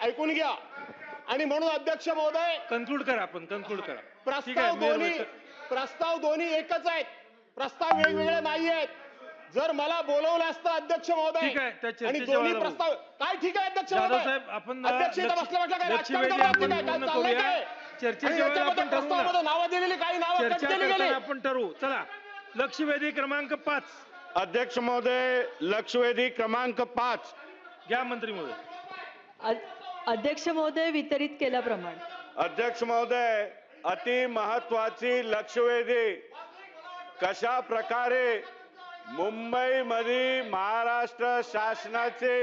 ऐकून घ्या. आणि म्हणून अध्यक्ष महोदय, कन्क्लूड करा, आपण कन्क्लूड करा. प्रस्ताव दोन्ही एकच आहेत, प्रस्ताव वेगवेगळे नाही आहेत. जर मला बोलवलं असतं अध्यक्ष महोदय ठीक आहे, त्या आणि चर्चेच्या दोन्ही वेळेला प्रस्ताव काय ठीक आहे अध्यक्ष जाधव महोदय, साहेब, आपण अध्यक्ष इथं बसल्या बसल्या काय राजकारण करणार आपण नाही, काय पूर्ण चाललंय करूया. काय? चर्चेच्या आणि वेळेला याच्यामध्ये आपण ठरवू ना. प्रस्तावामध्ये नावं दिलेली, काही नावं कट चर्चा केली गेली. करताना आपण ठरवू. चला, लक्षवेधी क्रमांक 5 अध्यक्ष महोदय, लक्षवेधी क्रमांक 5 घ्या मंत्री महोदय. अध्यक्ष महोदय, वितरित केल्याप्रमाणे. अध्यक्ष महोदय, अति महत्वाची लक्षवेधी कशा प्रकारे मुंबईमध्ये महाराष्ट्र शासनाचे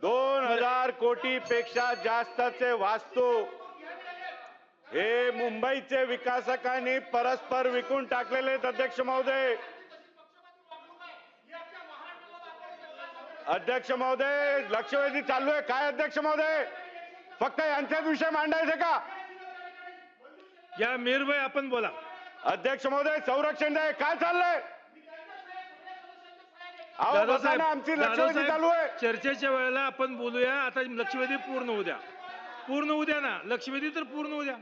2000 कोटीपेक्षा जास्तचे वास्तू हे मुंबईचे विकासकांनी परस्पर विकून टाकलेले आहेत. अध्यक्ष महोदय, अध्यक्ष महोदय, लक्षवेधी चालू आहे काय? अध्यक्ष महोदय, फक्त यांच्याच विषय मांडायचे का? या मीरभाई, आपण बोला. अध्यक्ष महोदय, संरक्षण द्या, काय चाललंय? जाधव साहेब, आमची जाधव लक्षवेधी साहेब, चालू आहे. चर्चेच्या वेळेला आपण बोलूया. आता लक्षवेधी पूर्ण होऊ द्या. पूर्ण होऊ द्या ना, लक्षवेधी तर पूर्ण होऊ द्या.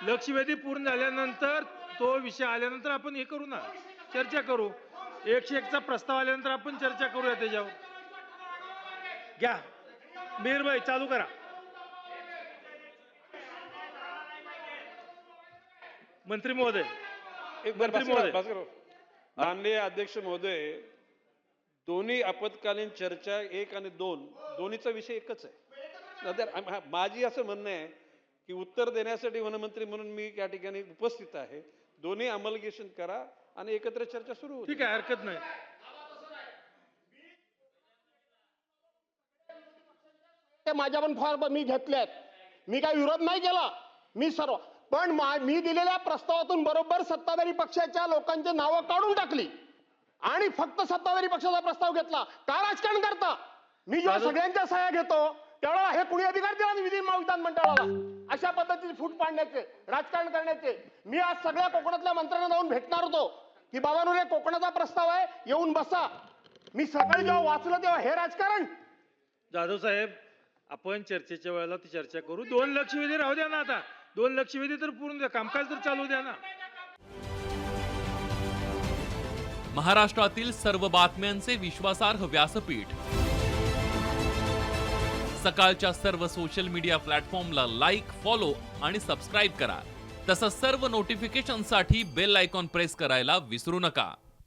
लक्षवेधी पूर्ण झाल्यानंतर, तो विषय आल्यानंतर आपण हे करू ना, चर्चा करू. 101चा प्रस्ताव आल्यानंतर आपण चर्चा करूया त्याच्यावर. घ्या मीरभाई, चालू करा. मंत्री महोदय, माननीय अध्यक्ष महोदय, दोन्ही आपत्कालीन चर्चा 1 आणि 2 दोन्हीचा विषय एकच आहे. माझी असं म्हणणं आहे की उत्तर देण्यासाठी वनमंत्री म्हणून मी या ठिकाणी उपस्थित आहे. दोन्ही अंमलबजावणी करा आणि एकत्र चर्चा सुरू होईल. ठीक आहे, हरकत नाही. माझ्या पण फार मी घेतल्यात, मी काही विरोध नाही केला. मी सर्व पण मी दिलेल्या प्रस्तावातून बरोबर सत्ताधारी पक्षाच्या लोकांची नावं काढून टाकली आणि फक्त सत्ताधारी पक्षाचा प्रस्ताव घेतला. का राजकारण करता? मी जेव्हा सगळ्यांच्या सह्या घेतो त्यावेळेला हे कुणी अधिकार दिला विधान मंडळाला अशा पद्धतीचे फूट पाडण्याचे, राजकारण करण्याचे? मी आज सगळ्या कोकणातल्या मंत्र्यांना जाऊन भेटणार होतो की बाबांनो, रे कोकणाचा प्रस्ताव आहे, येऊन बसा. मी सकाळी जेव्हा वाचलं तेव्हा हे राजकारण. जाधव साहेब, आपण चर्चेच्या वेळेला ती चर्चा करू. 2 लक्षवेधी राहू द्या ना. आता 2 लक्षवेधी तर पूर्ण द्या, कामकाज तर चालू द्या ना. महाराष्ट्रातील सर्व बातम्यांचे विश्वासार्ह व्यासपीठ. सकाळच्या सर्व सोशल मीडिया प्लॅटफॉर्मला लाईक, फॉलो आणि सबस्क्राईब करा. तसंच सर्व नोटिफिकेशनसाठी बेल आयकॉन प्रेस करायला विसरू नका.